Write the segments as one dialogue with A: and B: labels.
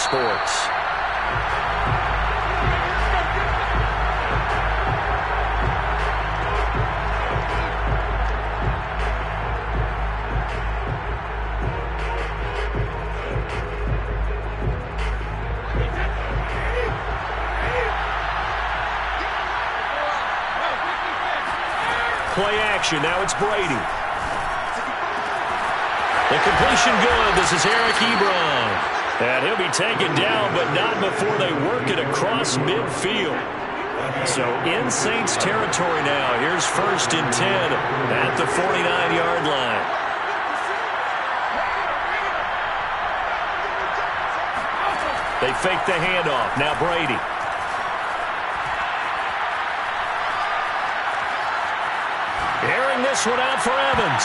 A: Sports. Play action. Now it's Brady. The completion good. This is Eric Ebron. And he'll be taken down, but not before they work it across midfield. So in Saints territory now. Here's 1st and 10 at the 49-yard line. They fake the handoff. Now Brady. Airing this one out for Evans.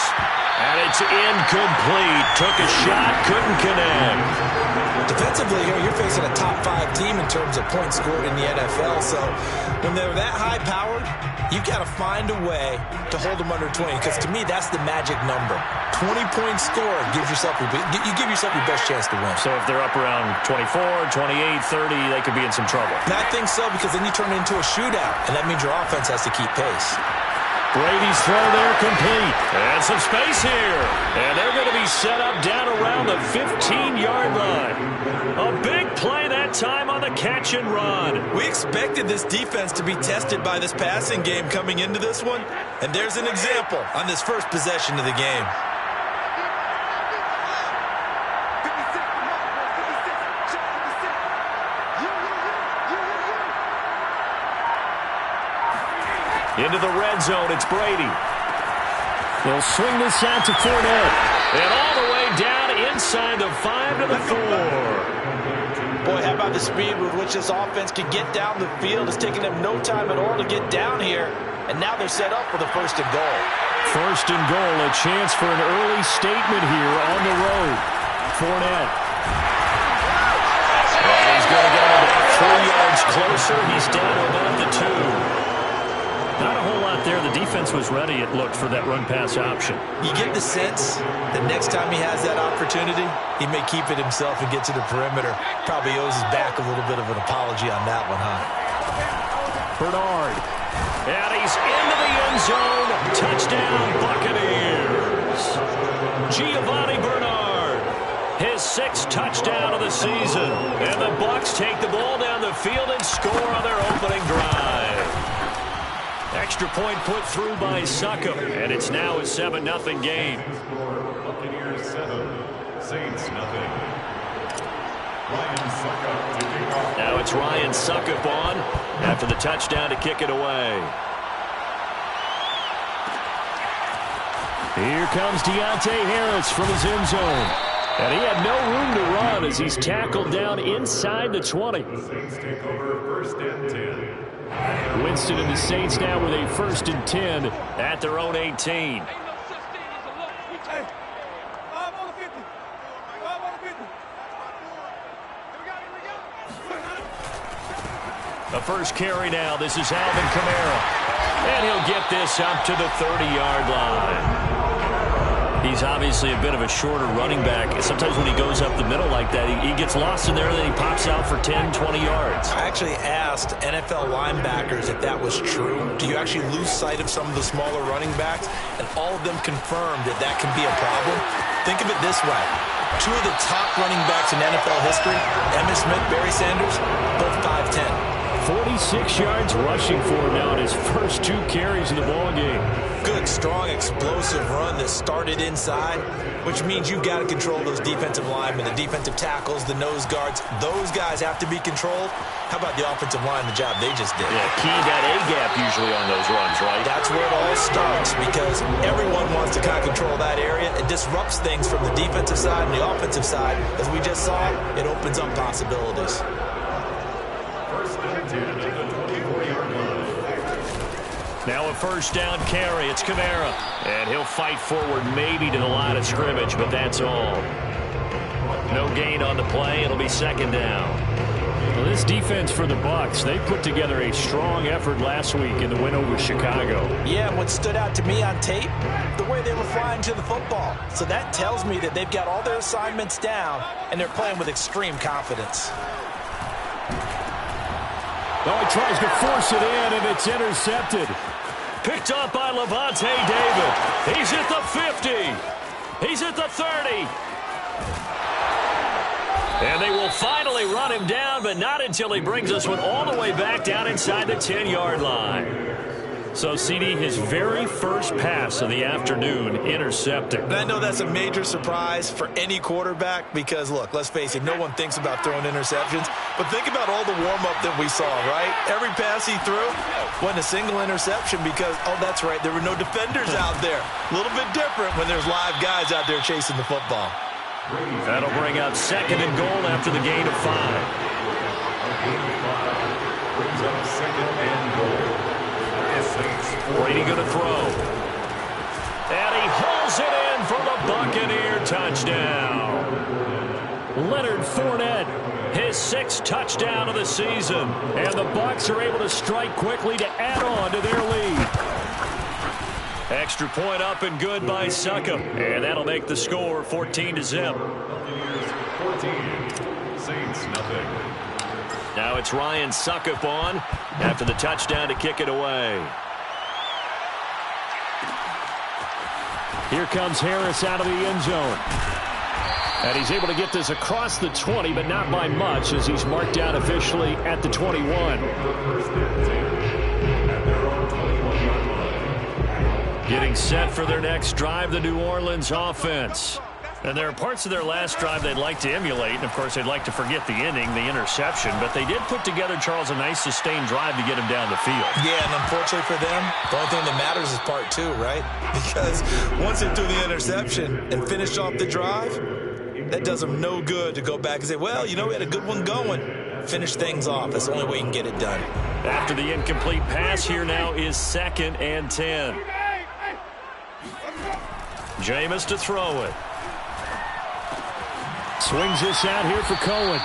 A: And it's incomplete. Took a shot, couldn't connect.
B: Defensively here, you're facing a top 5 team in terms of points scored in the NFL. So when they're that high-powered, you got to find a way to hold them under 20. Because to me, that's the magic number. 20-point score gives yourself you give yourself your best chance to win.
A: So if they're up around 24, 28, 30, they could be in some trouble.
B: And I think so, because then you turn it into a shootout, and that means your offense has to keep pace.
A: Brady's throw there complete. And some space here. And they're going to be set up down around the 15-yard line. A big play that time on the catch and run.
B: We expected this defense to be tested by this passing game coming into this one. And there's an example on this first possession of the game.
A: Into the red zone, it's Brady. They'll swing this out to Fournette. And all the way down inside the 5 to the 4.
B: Boy, how about the speed with which this offense can get down the field? It's taking them no time at all to get down here. And now they're set up for the 1st and goal.
A: 1st and goal, a chance for an early statement here on the road. Fournette. And he's going to get about 3 yards closer. He's down to about the 2. Not a whole lot there. The defense was ready, it looked, for that run-pass option.
B: You get the sense that next time he has that opportunity, he may keep it himself and get to the perimeter. Probably owes his back a little bit of an apology on that one, huh?
A: Bernard. And he's into the end zone. Touchdown, Buccaneers. Giovanni Bernard. His 6th touchdown of the season. And the Bucs take the ball down the field and score on their opening drive. Extra point put through by Succop, and it's now a 7-0 game.
C: Buccaneers 7, Saints 0. Ryan Succop to kick off.
A: Now it's Ryan Succop on after the touchdown to kick it away. Here comes Deontay Harris from his end zone. And he had no room to run as he's tackled down inside the 20.
C: The Saints take over 1st and 10.
A: Winston and the Saints now with a 1st and 10 at their own 18. The first carry now. This is Alvin Kamara. And he'll get this up to the 30-yard line. He's obviously a bit of a shorter running back. Sometimes when he goes up the middle like that, he gets lost in there, and then he pops out for 10, 20 yards.
B: I actually asked NFL linebackers if that was true. Do you actually lose sight of some of the smaller running backs? And all of them confirmed that that can be a problem. Think of it this way. 2 of the top running backs in NFL history, Emmitt Smith, Barry Sanders, both 5'10".
A: 46 yards rushing for him now in his first 2 carries of the ballgame.
B: Good, strong, explosive run that started inside, which means you've got to control those defensive linemen, the defensive tackles, the nose guards. Those guys have to be controlled. How about the offensive line, the job they just did?
A: Yeah, key that A-gap usually on those runs, right?
B: That's where it all starts, because everyone wants to kind of control that area. It disrupts things from the defensive side and the offensive side. As we just saw, it opens up possibilities.
C: 1st and 10 at the 24-yard line.
A: Now a 1st down carry. It's Kamara. And he'll fight forward maybe to the line of scrimmage, but that's all. No gain on the play. It'll be second down.
D: Well, this defense for the Bucs, they put together a strong effort last week in the win over Chicago.
B: Yeah, and what stood out to me on tape, the way they were flying to the football. So that tells me that they've got all their assignments down, and they're playing with extreme confidence.
D: Oh, he tries to force it in, and it's intercepted.
A: Picked up by Levante David. He's at the 50. He's at the 30. And they will finally run him down, but not until he brings this one all the way back down inside the 10-yard line. So, CD, his very first pass of the afternoon intercepted.
B: And I know that's a major surprise for any quarterback because, look, let's face it, no one thinks about throwing interceptions. But think about all the warm-up that we saw, right? Every pass he threw wasn't a single interception because, oh, that's right, there were no defenders out there. A little bit different when there's live guys out there chasing the football.
A: That'll bring up second and goal after the gain of 5.
C: Brings up second and goal.
A: Brady going to throw. And he hauls it in for the Buccaneer touchdown.
D: Leonard Fournette,
A: His 6th touchdown of the season.
D: and the Bucs are able to strike quickly to add on to their lead.
A: Extra point up and good by Succop. And that'll make the score 14-0.
C: 14. Saints nothing.
A: Now it's Ryan Succop on after the touchdown to kick it away.
D: Here comes Harris out of the end zone. And he's able to get this across the 20, but not by much as he's marked down officially at the 21.
C: First and 10 at their own 21-yard line.
A: Getting set for their next drive, the New Orleans offense. And there are parts of their last drive they'd like to emulate. And, of course, they'd like to forget the inning, the interception. But they did put together, Charles, a nice sustained drive to get him down the field.
B: Yeah, and unfortunately for them, the only thing that matters is part 2, right? Because once they threw the interception and finished off the drive, that does them no good to go back and say, well, you know, we had a good one going. Finish things off. That's the only way you can get it done.
A: After the incomplete pass, here now is 2nd and 10. Jameis to throw it.
D: Swings this out here for Cohen.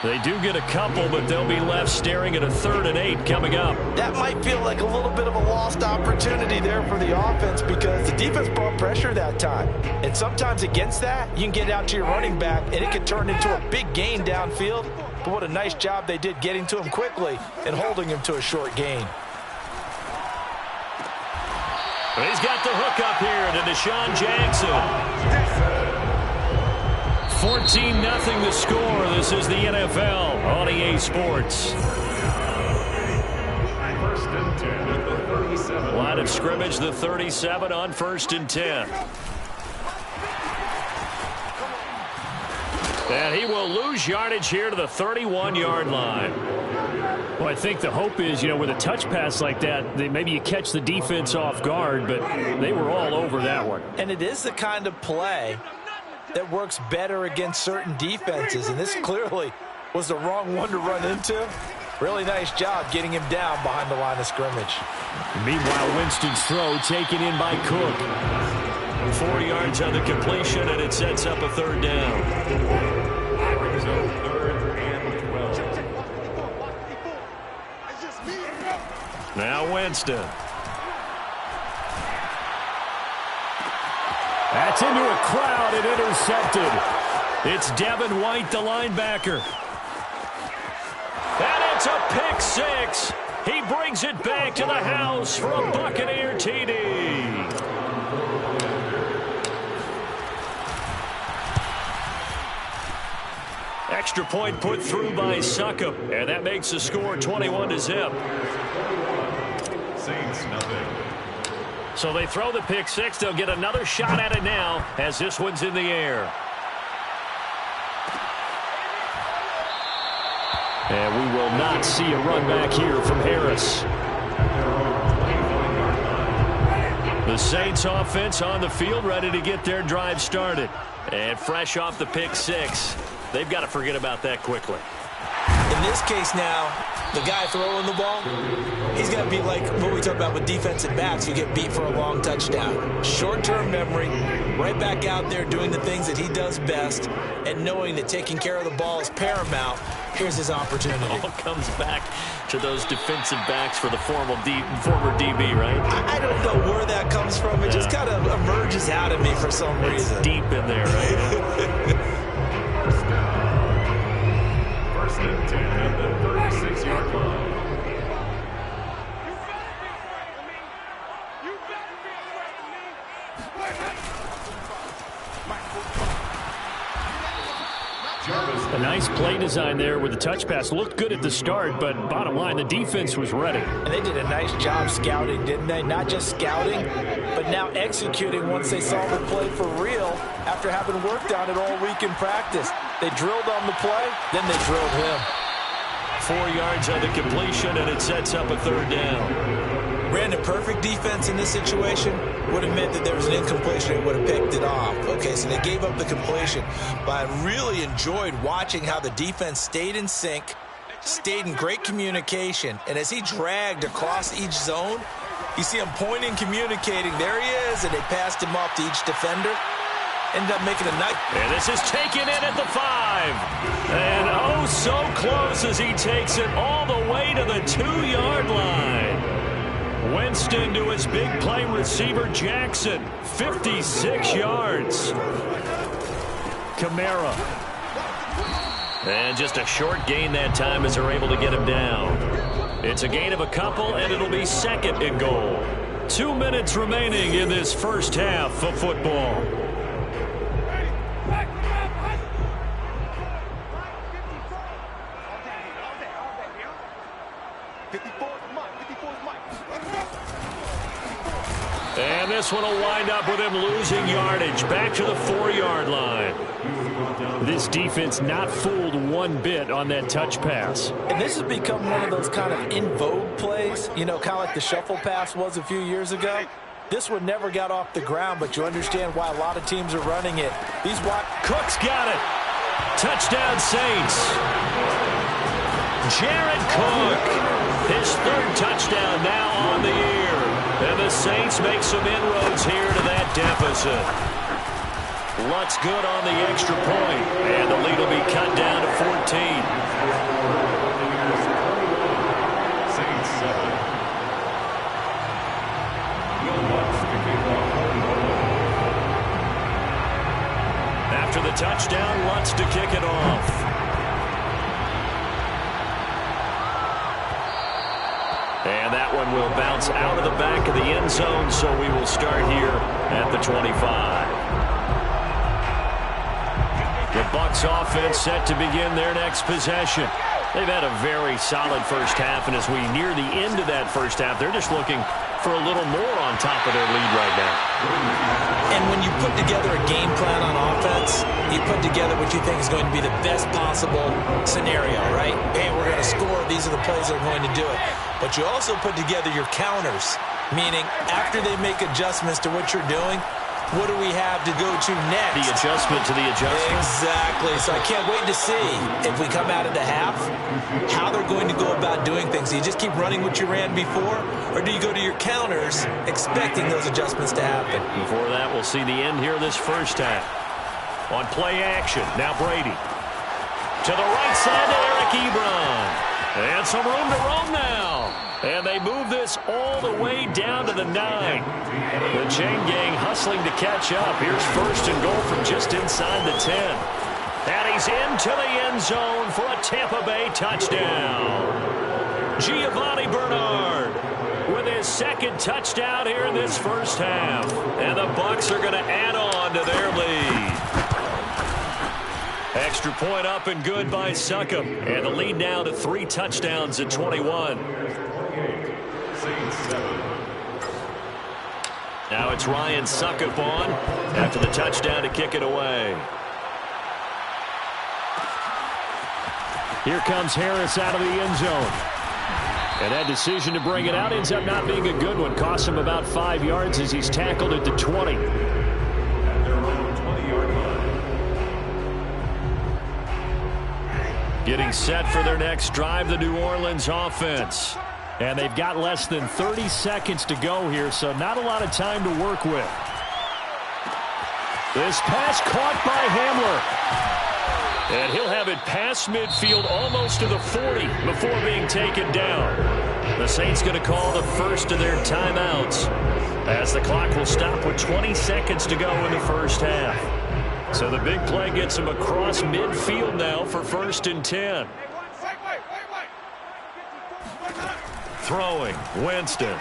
A: They do get a couple, but they'll be left staring at a 3rd and 8 coming up.
B: That might feel like a little bit of a lost opportunity there for the offense because the defense brought pressure that time. And sometimes against that, you can get out to your running back, and it could turn into a big gain downfield. But what a nice job they did getting to him quickly and holding him to a short gain.
A: He's got the hook up here to Deshaun Jackson. 14-0 the score. This is the NFL on EA Sports.
C: First and 10 at the 37.
A: Line of scrimmage, the 37 on 1st and 10. And he will lose yardage here to the 31-yard line.
D: Well, I think the hope is, you know, with a touch pass like that, maybe you catch the defense off guard, but they were all over that one.
B: And it is the kind of play that works better against certain defenses, and this clearly was the wrong one to run into. Really nice job getting him down behind the line of scrimmage.
D: Meanwhile, Winston's throw taken in by Cook.
A: 4 yards on the completion, and it sets up a 3rd down.
C: Brings up 3rd and 12.
A: Now Winston.
D: That's into a crowd and intercepted. It's Devin White, the linebacker.
A: And it's a pick 6. He brings it back to the house for a Buccaneer TD. Extra point put through by Succop, and that makes the score 21-0.
C: Saints nothing.
A: So they throw the pick 6. They'll get another shot at it now as this one's in the air.
D: And we will not see a run back here from Harris.
A: The Saints offense on the field ready to get their drive started. And fresh off the pick 6. They've got to forget about that quickly.
B: In this case now, the guy throwing the ball, he's got to be like what we talk about with defensive backs who get beat for a long touchdown. Short-term memory, right back out there doing the things that he does best, and knowing that taking care of the ball is paramount. Here's his opportunity.
D: It all comes back to those defensive backs for the former DB, right?
B: I don't know where that comes from. It just kind of emerges out of me for some reason.
D: Deep in there, right?
C: First and 10 at the 36-yard line.
D: A nice play design there with the touch pass. Looked good at the start, but bottom line, the defense was ready.
B: And they did a nice job scouting, didn't they? Not just scouting, but now executing once they saw the play for real after having worked on it all week in practice. They drilled on the play, then they drilled him.
D: 4 yards on the completion, and it sets up a third down.
B: Brandon, perfect defense in this situation would have meant that there was an incompletion and would have picked it off. Okay, so they gave up the completion. But I really enjoyed watching how the defense stayed in sync, stayed in great communication, and as he dragged across each zone, you see him pointing, communicating. There he is, and they passed him off to each defender. Ended up making a nice.
D: And this is taken in at the 5. And oh, so close as he takes it all the way to the 2-yard line. Winston to his big play receiver, Jackson. 56 yards. Kamara. And just a short gain that time as they're able to get him down. It's a gain of a couple, and it'll be second and goal. 2 minutes remaining in this first half of football. And this one will wind up with him losing yardage. Back to the 4-yard line. This defense not fooled one bit on that touch pass.
B: And this has become one of those kind of in vogue plays, you know, kind of like the shuffle pass was a few years ago. This one never got off the ground, but you understand why a lot of teams are running it.
D: Cook's got it. Touchdown, Saints. Jared Cook, his third touchdown now on the year. And the Saints make some inroads here to that deficit. Lutz good on the extra point, and the lead will be cut down to 14.
C: Saints 7. Will Lutz to kick off.
D: After the touchdown, Lutz to kick it off. And that one will bounce out of the back of the end zone, so we will start here at the 25. The Bucs offense set to begin their next possession. They've had a very solid first half, and as we near the end of that first half, they're just looking for a little more on top of their lead right now.
B: And when you put together a game plan on offense, you put together what you think is going to be the best possible scenario, right? Hey, we're going to score. These are the plays that are going to do it. But you also put together your counters, meaning after they make adjustments to what you're doing, what do we have to go to next?
D: The adjustment to the adjustment.
B: Exactly. So I can't wait to see if we come out of the half, how they're going to go about doing things. Do you just keep running what you ran before, or do you go to your counters expecting those adjustments to happen?
D: Before that, we'll see the end here of this first half. On play action, now Brady. To the right side to Eric Ebron. And some room to roam now. And they move this all the way down to the 9. The chain gang hustling to catch up. Here's first and goal from just inside the 10. And he's into the end zone for a Tampa Bay touchdown. Giovanni Bernard with his second touchdown here in this first half. And the Bucs are going to add on to their lead. Extra point up and good by Succop. And the lead now to 3 touchdowns at 21. Now it's Ryan Succop on after the touchdown to kick it away. Here comes Harris out of the end zone. And that decision to bring it out ends up not being a good one. Costs him about 5 yards as he's tackled at the 20. Getting set for their next drive, the New Orleans offense. And they've got less than 30 seconds to go here, so not a lot of time to work with. This pass caught by Hamler. And he'll have it past midfield almost to the 40 before being taken down. The Saints going to call the first of their timeouts as the clock will stop with 20 seconds to go in the first half. So the big play gets him across midfield now for 1st and 10. Throwing, Winston.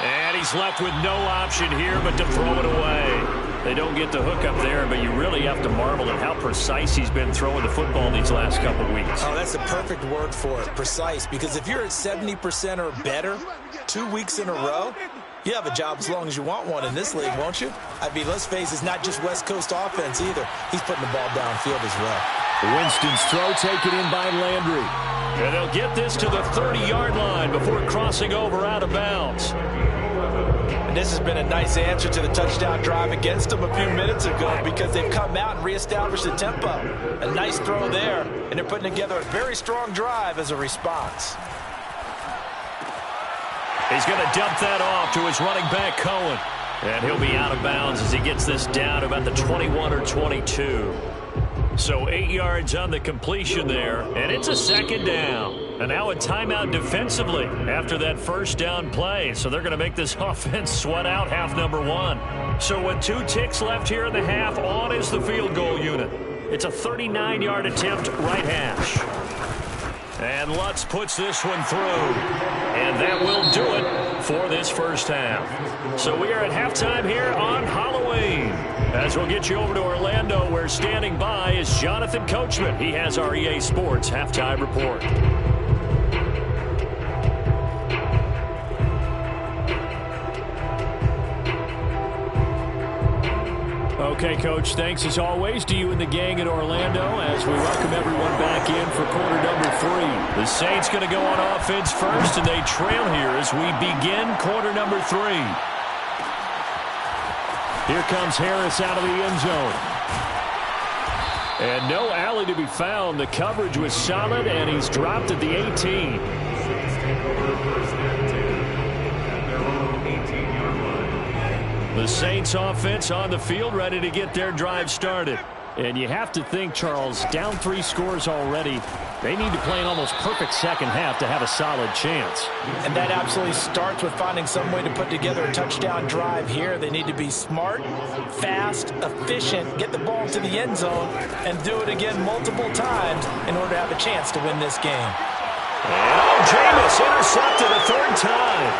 D: And he's left with no option here but to throw it away. They don't get the hook up there, but you really have to marvel at how precise he's been throwing the football these last couple weeks.
B: Oh, that's the perfect word for it, precise, because if you're at 70% or better 2 weeks in a row, you have a job as long as you want one in this league, won't you? I mean, let's face it, it's not just West Coast offense either. He's putting the ball downfield as well.
D: Winston's throw taken in by Landry. And they'll get this to the 30-yard line before crossing over out of bounds.
B: And this has been a nice answer to the touchdown drive against them a few minutes ago because they've come out and reestablished the tempo. A nice throw there, and they're putting together a very strong drive as a response.
D: He's going to dump that off to his running back, Cohen. And he'll be out of bounds as he gets this down to about the 21 or 22. So 8 yards on the completion there, and it's a 2nd down. And now a timeout defensively after that first down play. So they're going to make this offense sweat out half number 1. So with 2 ticks left here in the half, on is the field goal unit. It's a 39-yard attempt, right hash. And Lutz puts this one through. And that will do it for this first half. So we are at halftime here on Halloween. As we'll get you over to Orlando, where standing by is Jonathan Coachman. He has our EA Sports halftime report. Okay, Coach, thanks as always to you and the gang in Orlando as we welcome everyone back in for quarter number 3. The Saints going to go on offense first, and they trail here as we begin quarter number 3. Here comes Harris out of the end zone. And no alley to be found. The coverage was solid, and he's dropped at the 18. The Saints offense on the field, ready to get their drive started. And you have to think, Charles, down 3 scores already. They need to play an almost perfect second half to have a solid chance.
B: And that absolutely starts with finding some way to put together a touchdown drive here. They need to be smart, fast, efficient, get the ball to the end zone, and do it again multiple times in order to have a chance to win this game.
D: And Jameis intercepted a 3rd time.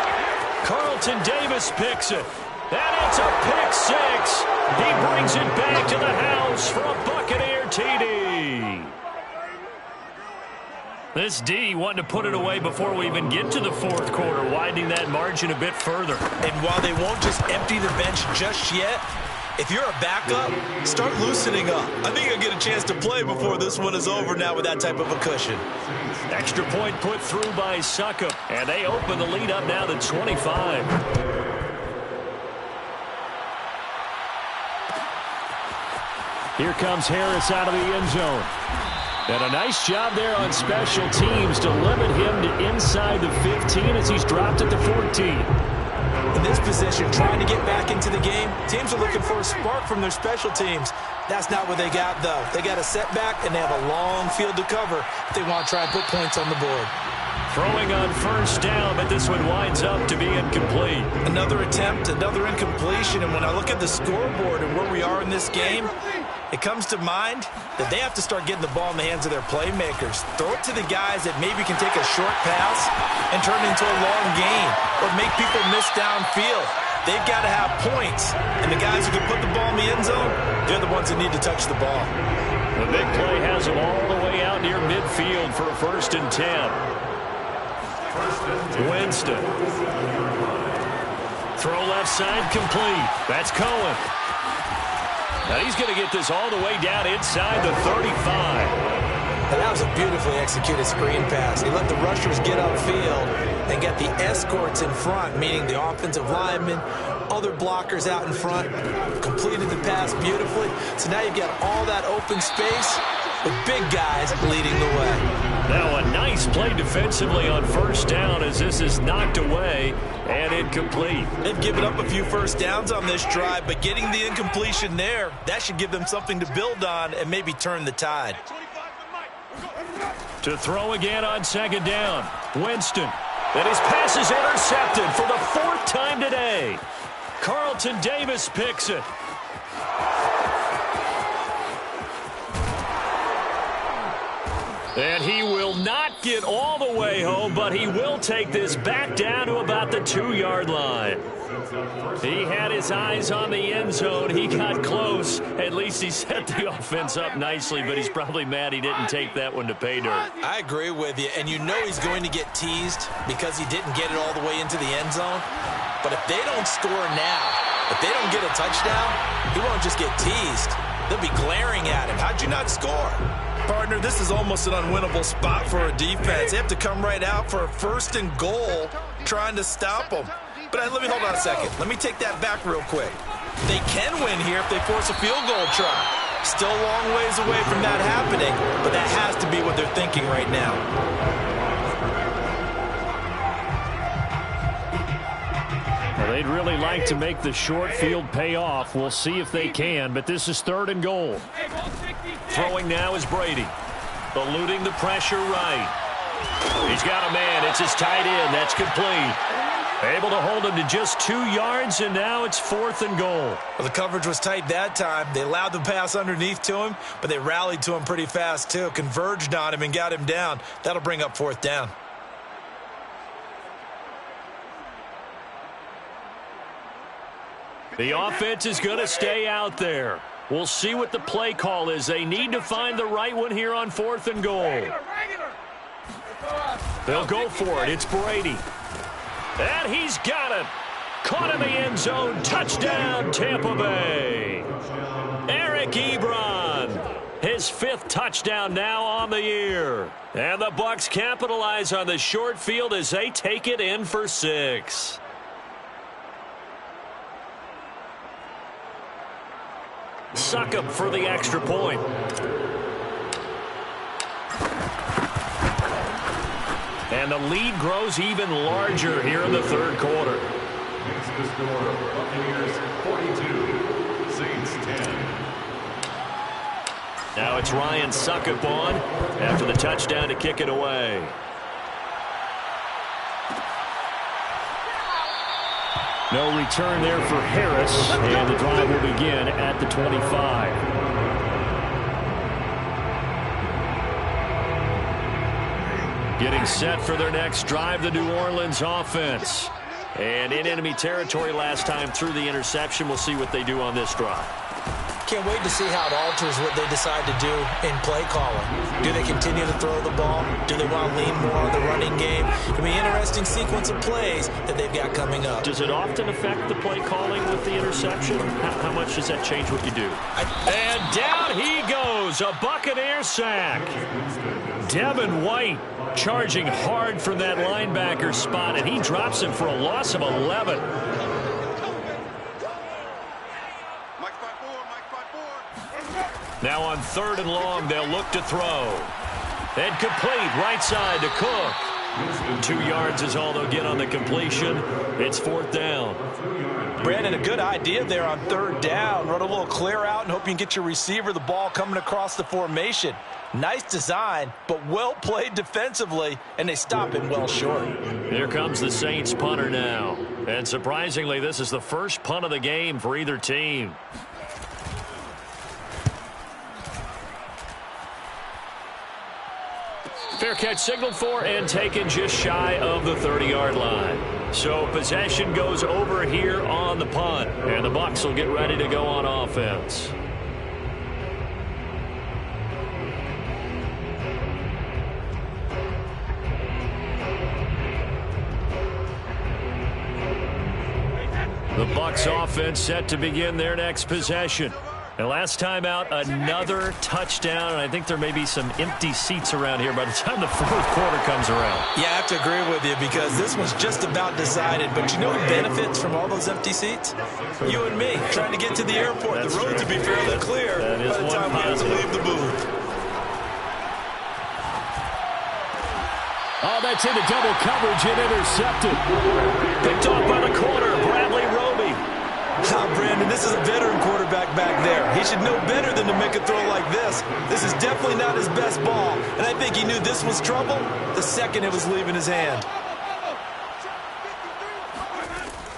D: Carlton Davis picks it. And it's a pick 6. He brings it back to the house for a Buccaneer TD. This D wanting to put it away before we even get to the 4th quarter, widening that margin a bit further.
B: And while they won't just empty the bench just yet, if you're a backup, start loosening up. I think you'll get a chance to play before this one is over now with that type of a cushion.
D: Extra point put through by Succop, and they open the lead up now to 25. Here comes Harris out of the end zone. And a nice job there on special teams to limit him to inside the 15 as he's dropped at the 14.
B: In this position, trying to get back into the game, teams are looking for a spark from their special teams. That's not what they got, though. They got a setback, and they have a long field to cover if they want to try and put points on the board.
D: Throwing on 1st down, but this one winds up to be incomplete.
B: Another attempt, another incompletion, and when I look at the scoreboard and where we are in this game, it comes to mind that they have to start getting the ball in the hands of their playmakers. Throw it to the guys that maybe can take a short pass and turn it into a long gain or make people miss downfield. They've got to have points, and the guys who can put the ball in the end zone, they're the ones that need to touch the ball.
D: The big play has them all the way out near midfield for a 1st and 10. Winston. Throw left side complete. That's Cohen. Now he's going to get this all the way down inside the 35.
B: And that was a beautifully executed screen pass. He let the rushers get upfield and get the escorts in front, meaning the offensive linemen, all their blockers out in front, completed the pass beautifully. So now you've got all that open space with big guys leading the way.
D: Now a nice play defensively on first down as this is knocked away and incomplete.
B: They've given up a few first downs on this drive, but getting the incompletion there, that should give them something to build on and maybe turn the tide.
D: To throw again on second down, Winston. And his pass is intercepted for the 4th time today. Carlton Davis picks it. And he will not get all the way home, but he will take this back down to about the 2-yard line. He had his eyes on the end zone. He got close. At least he set the offense up nicely, but he's probably mad he didn't take that one to pay dirt.
B: I agree with you, and you know he's going to get teased because he didn't get it all the way into the end zone. But if they don't score now, if they don't get a touchdown, he won't just get teased. They'll be glaring at him. How'd you not score? Partner, this is almost an unwinnable spot for a defense. They have to come right out for a 1st and goal trying to stop them. But let me hold on a second. Let me take that back real quick. They can win here if they force a field goal try. Still a long ways away from that happening, but that has to be what they're thinking right now.
D: Well, they'd really like to make the short field pay off. We'll see if they can, but this is 3rd and goal. Throwing now is Brady. Eluding the pressure right. He's got a man. It's his tight end. That's complete. Able to hold him to just 2 yards, and now it's 4th and goal.
B: Well, the coverage was tight that time. They allowed the pass underneath to him, but they rallied to him pretty fast, too. Converged on him and got him down. That'll bring up 4th down.
D: The offense is going to stay out there. We'll see what the play call is. They need to find the right one here on 4th and goal. They'll go for it. It's Brady. And he's got it. Caught in the end zone. Touchdown, Tampa Bay. Eric Ebron. His 5th touchdown now on the year. And the Bucs capitalize on the short field as they take it in for 6. Succop for the extra point. And the lead grows even larger here in the 3rd quarter.
C: Makes the score Buccaneers 42, Saints 10.
D: Now it's Ryan Succop on after the touchdown to kick it away. No return there for Harris, and the drive will begin at the 25. Getting set for their next drive, the New Orleans offense. And in enemy territory last time through the interception. We'll see what they do on this drive.
B: Can't wait to see how it alters what they decide to do in play calling. Do they continue to throw the ball? Do they want to lean more on the running game? It'll be an interesting sequence of plays that they've got coming up.
D: Does it often affect the play calling with the interception? How much does that change what you do? And down he goes, a Buccaneer sack. Devin White charging hard from that linebacker spot, and he drops him for a loss of 11. Now on 3rd and long, they'll look to throw. And complete, right side to Cook. 2 yards is all they'll get on the completion. It's 4th down.
B: Brandon, a good idea there on 3rd down. Run a little clear out and hope you can get your receiver the ball coming across the formation. Nice design, but well played defensively, and they stop him well short.
D: Here comes the Saints punter now. And surprisingly, this is the first punt of the game for either team. Fair catch signaled for and taken just shy of the 30-yard line. So possession goes over here on the punt, and the Bucs will get ready to go on offense. The Bucs offense set to begin their next possession. And last time out, another touchdown, and I think there may be some empty seats around here by the time the fourth quarter comes around.
B: Yeah, I have to agree with you because this one's just about decided. But you know who benefits from all those empty seats? You and me, trying to get to the airport. The roads will be fairly clear by the time we have to leave the booth.
A: Oh, that's into double coverage and intercepted.
D: Picked off by the corner, Bradley Roby.
B: Brandon, this is a veteran quarterback back there. He should know better than to make a throw like this. This is definitely not his best ball, and I think he knew this was trouble the second it was leaving his hand.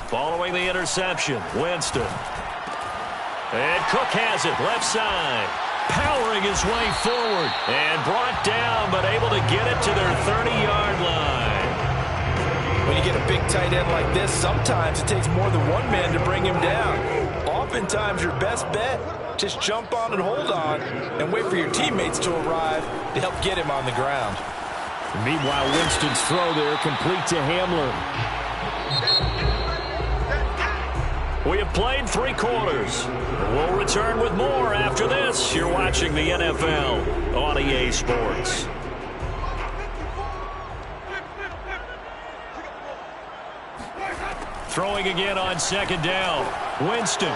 D: Following the interception, Winston. And Cook has it, left side. Powering his way forward. And brought down, but able to get it to their 30-yard line.
B: When you get a big tight end like this, sometimes it takes more than one man to bring him down. Oftentimes, your best bet, just jump on and hold on and wait for your teammates to arrive to help get him on the ground.
A: Meanwhile, Winston's throw there complete to Hamler.
D: We have played 3 quarters. We'll return with more after this. You're watching the NFL on EA Sports. Throwing again on second down. Winston.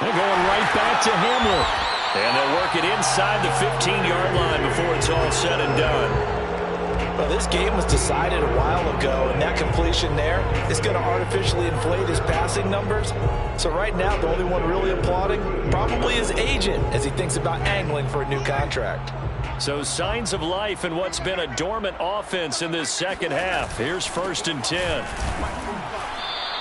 A: They're going right back to Hamler.
D: And they'll work it inside the 15-yard line before it's all said and done.
B: Well, this game was decided a while ago, and that completion there is going to artificially inflate his passing numbers. So right now, the only one really applauding probably his agent as he thinks about angling for a new contract.
D: So signs of life in what's been a dormant offense in this second half. Here's 1st and 10.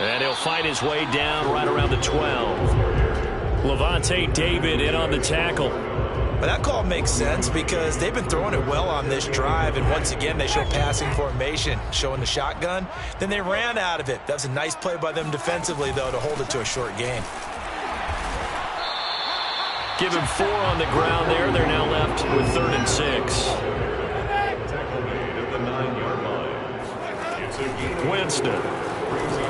D: And he'll fight his way down right around the 12. Levante David in on the tackle.
B: But that call makes sense because they've been throwing it well on this drive, and once again they show passing formation, showing the shotgun. Then they ran out of it. That was a nice play by them defensively, though, to hold it to a short game.
D: Give him 4 on the ground there. They're now left with 3rd and 6.
C: Tackle made at the 9-yard line. It's a gain.
D: Winston.
C: 3rd and 6.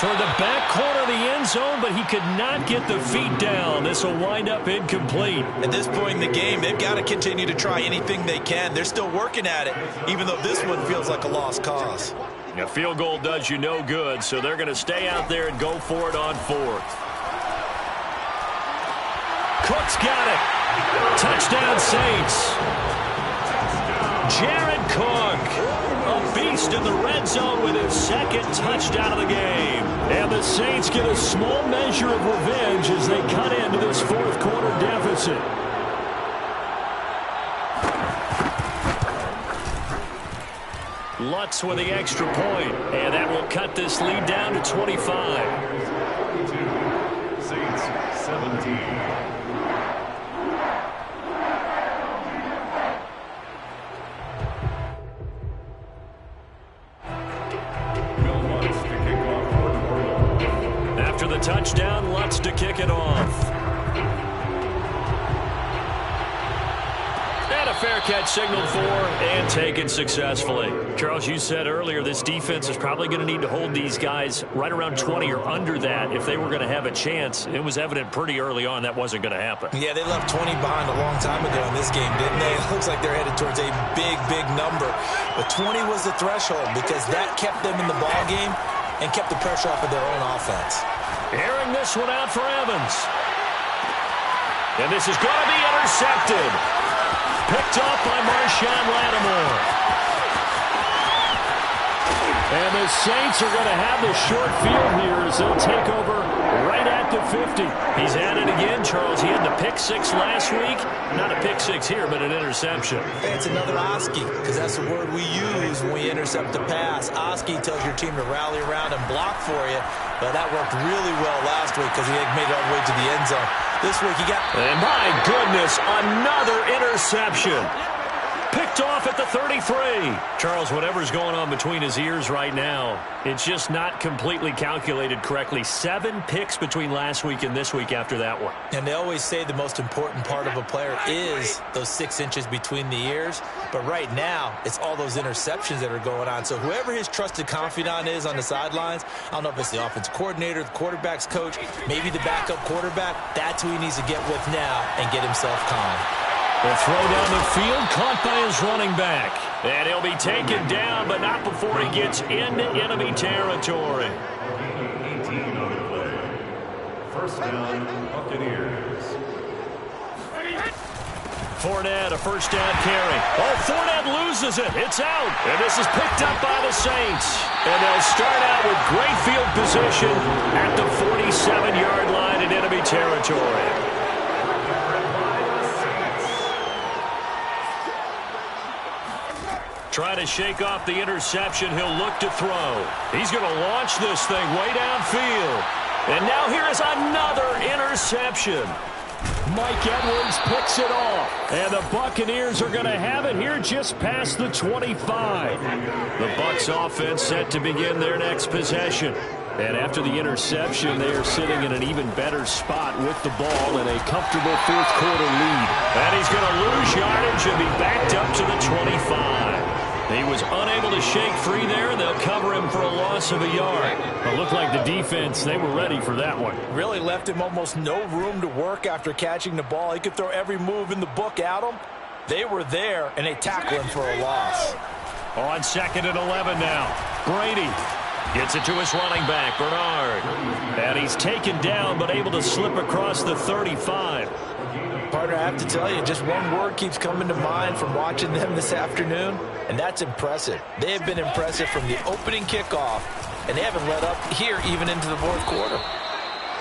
D: Toward the back corner of the end zone, but he could not get the feet down. This will wind up incomplete.
B: At this point in the game, they've got to continue to try anything they can. They're still working at it, even though this one feels like a lost cause.
D: A field goal does you no good, so they're going to stay out there and go for it on 4th. Cook's got it. Touchdown, Saints. Jared Cook, a beast in the red zone with his 2nd touchdown of the game. And the Saints get a small measure of revenge as they cut into this 4th quarter deficit. Lutz with the extra point, and that will cut this lead down to 25.
C: 22, Saints 17.
D: After the touchdown, Lutz to kick it off. And a fair catch signaled for and taken successfully. Charles, you said earlier this defense is probably going to need to hold these guys right around 20 or under that if they were going to have a chance. It was evident pretty early on that wasn't going to happen.
B: Yeah, they left 20 behind a long time ago in this game, didn't they? It looks like they're headed towards a big, big number. But 20 was the threshold because that kept them in the ball game and kept the pressure off of their own offense.
D: Airing this one out for Evans. And this is going to be intercepted. Picked off by Marshawn Lattimore. And the Saints are going to have the short field here as they'll take over right at the 50. He's at it again, Charles. He had the pick 6 last week. Not a pick 6 here, but an interception.
B: Hey, it's another Oski, because that's the word we use when we intercept the pass. Oski tells your team to rally around and block for you. But that worked really well last week because he had made it all the way to the end zone. This week he got...
D: And my goodness, another interception. Picked picked off at the 33. Charles, whatever's going on between his ears right now, it's just not completely calculated correctly. 7 picks between last week and this week after that one.
B: And they always say the most important part of a player is those 6 inches between the ears. But right now, it's all those interceptions that are going on. So whoever his trusted confidant is on the sidelines, I don't know if it's the offense coordinator, the quarterback's coach, maybe the backup quarterback, that's who he needs to get with now and get himself calm.
D: The throw down the field, caught by his running back. And he'll be taken down, but not before he gets into enemy territory.
C: 18 on the play. First down, Buccaneers.
D: Fournette, a first down carry. Oh, Fournette loses it. It's out. And this is picked up by the Saints. And they'll start out with great field position at the 47-yard line in enemy territory. Trying to shake off the interception. He'll look to throw. He's going to launch this thing way downfield. And now here is another interception. Mike Edwards picks it off. And the Buccaneers are going to have it here just past the 25. The Bucs offense set to begin their next possession. And after the interception, they are sitting in an even better spot with the ball in a comfortable fourth-quarter lead. And he's going to lose yardage and be backed up to the 25. He was unable to shake free there, and they'll cover him for a loss of a yard. It looked like the defense, they were ready for that one.
B: Really left him almost no room to work after catching the ball. He could throw every move in the book at him. They were there, and they tackled him for a loss.
D: On 2nd and 11 now. Brady gets it to his running back, Bernard. And he's taken down, but able to slip across the 35.
B: Partner, I have to tell you, just one word keeps coming to mind from watching them this afternoon, and that's impressive. They have been impressive from the opening kickoff, and they haven't let up here even into the fourth quarter.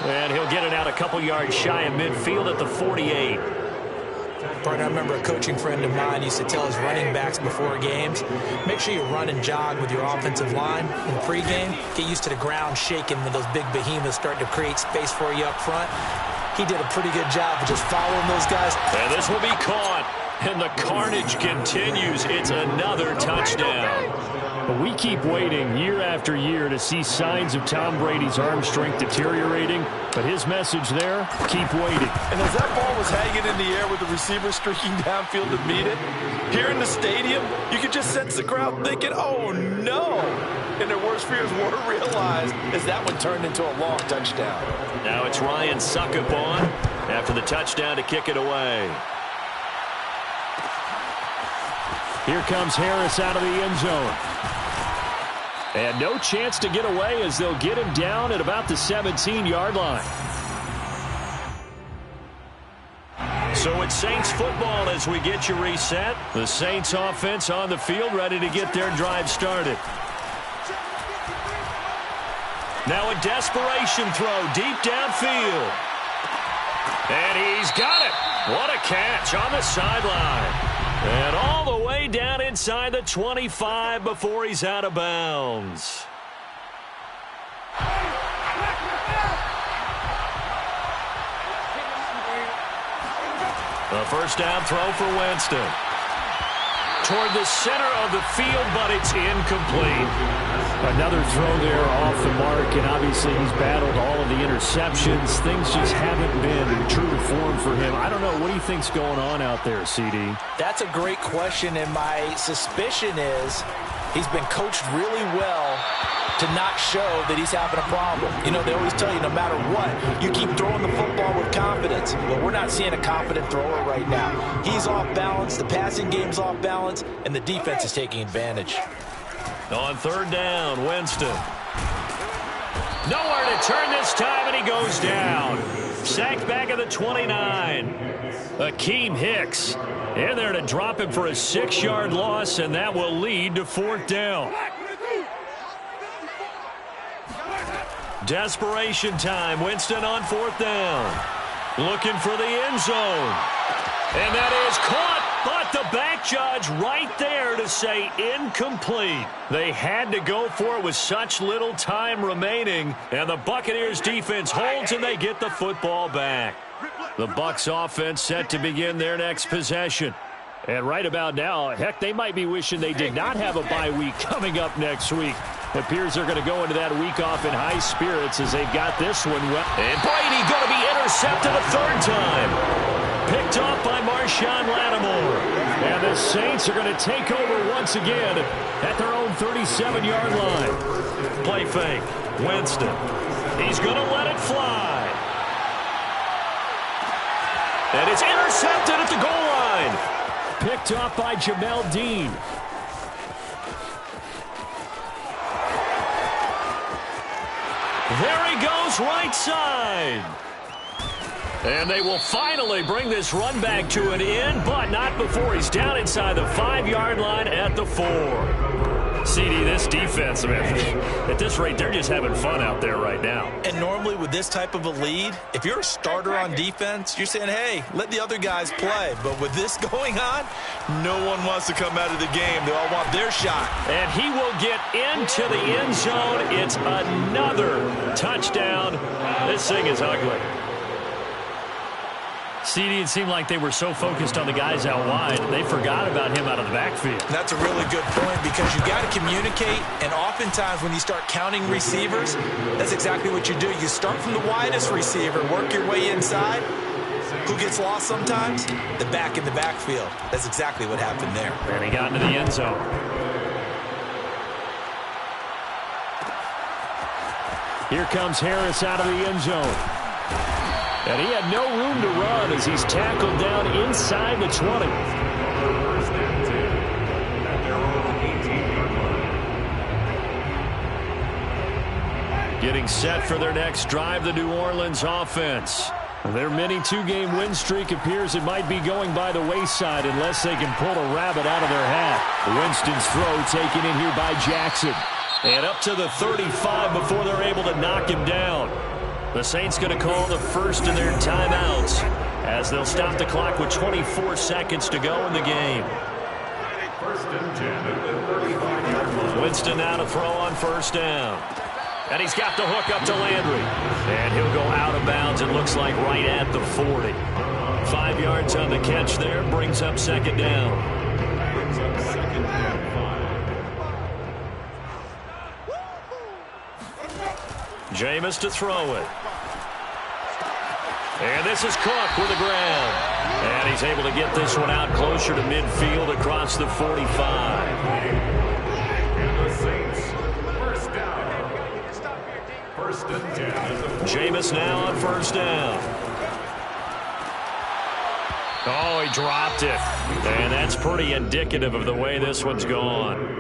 D: And he'll get it out a couple yards shy of midfield at the 48.
B: Partner, I remember a coaching friend of mine used to tell his running backs before games, make sure you run and jog with your offensive line in pregame. Get used to the ground shaking when those big behemoths start to create space for you up front. He did a pretty good job of just following those guys.
D: And this will be caught. And the carnage continues. It's another touchdown. But we keep waiting year after year to see signs of Tom Brady's arm strength deteriorating. But his message there, keep waiting.
B: And as that ball was hanging in the air with the receiver streaking downfield to meet it, here in the stadium, you could just sense the crowd thinking, oh, no. And their worst fears were realized as that one turned into a long touchdown.
D: Now it's Ryan Suckup on after the touchdown to kick it away. Here comes Harris out of the end zone. And no chance to get away as they'll get him down at about the 17-yard line. So it's Saints football as we get you reset. The Saints offense on the field ready to get their drive started. Now a desperation throw deep downfield. And he's got it. What a catch on the sideline. And all the way down inside the 25 before he's out of bounds. A first down throw for Winston. Toward the center of the field, but it's incomplete. Another throw there off the mark, and obviously he's battled all of the interceptions. Things just haven't been in true form for him. I don't know. What do you think's going on out there, CD?
B: That's a great question, and my suspicion is he's been coached really well to not show that he's having a problem. You know, they always tell you no matter what, you keep throwing the football with confidence. Well, we're not seeing a confident thrower right now. He's off balance, the passing game's off balance, and the defense is taking advantage.
D: On third down, Winston. Nowhere to turn this time, and he goes down. Sacked back at the 29. Akeem Hicks in there to drop him for a 6-yard loss, and that will lead to fourth down. Desperation time. Winston on fourth down. Looking for the end zone. And that is caught, but the back judge right there to say incomplete. They had to go for it with such little time remaining, and the Buccaneers defense holds and they get the football back. The Bucs offense set to begin their next possession. And right about now, heck, they might be wishing they did not have a bye week coming up next week. It appears they're going to go into that week off in high spirits as they've got this one well. And Brady going to be intercepted a third time. Picked off by Marshawn Lattimore. And the Saints are going to take over once again at their own 37-yard line. Play fake. Winston. He's going to let it fly. And it's intercepted at the goal line. Picked off by Jamel Dean. There he goes, right side. And they will finally bring this run back to an end, but not before he's down inside the 5-yard line at the 4. CD, this defense, man, at this rate, they're just having fun out there right now.
B: And normally with this type of a lead, if you're a starter on defense, you're saying, hey, let the other guys play. But with this going on, no one wants to come out of the game. They all want their shot.
D: And he will get into the end zone. It's another touchdown. This thing is ugly. CD, it seemed like they were so focused on the guys out wide, they forgot about him out of the backfield.
B: That's a really good point because you got to communicate, and oftentimes when you start counting receivers, that's exactly what you do. You start from the widest receiver, work your way inside. Who gets lost sometimes? The back in the backfield. That's exactly what happened there.
D: And he got into the end zone. Here comes Harris out of the end zone. And he had no room to run as he's tackled down inside the 20.
C: First and 10 at their own 18-yard line.
D: Getting set for their next drive, the New Orleans offense. Their mini 2-game win streak appears it might be going by the wayside unless they can pull a rabbit out of their hat. Winston's throw taken in here by Jackson. And up to the 35 before they're able to knock him down. The Saints going to call the first of their timeouts as they'll stop the clock with 24 seconds to go in the game.
C: First and 10 at the 35-yard line.
D: Winston now to throw on first down. And he's got the hook up to Landry. And he'll go out of bounds, it looks like, right at the 40. 5 yards on the catch there, brings up second down.
C: Brings up second and 5.
D: Jameis to throw it. And this is Cook with the ground. And he's able to get this one out closer to midfield across the 45.
C: And the Saints, first down. First and 10.
D: Jameis now on first down. Oh, he dropped it. And that's pretty indicative of the way this one's gone.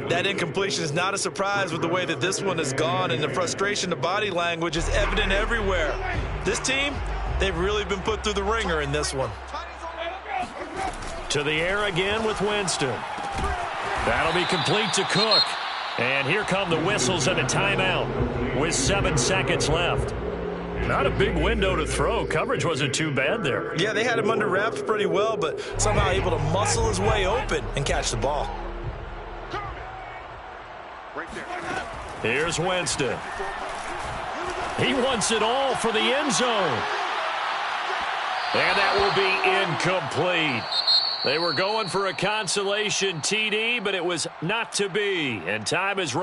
B: That incompletion is not a surprise with the way that this one has gone, and the frustration, the body language is evident everywhere. This team, they've really been put through the ringer in this one.
D: To the air again with Winston. That'll be complete to Cook. And here come the whistles and a timeout with 7 seconds left. Not a big window to throw. Coverage wasn't too bad there.
B: Yeah, they had him under wraps pretty well, but somehow able to muscle his way open and catch the ball.
D: Here's Winston. He wants it all for the end zone. And that will be incomplete. They were going for a consolation TD, but it was not to be. And time is running.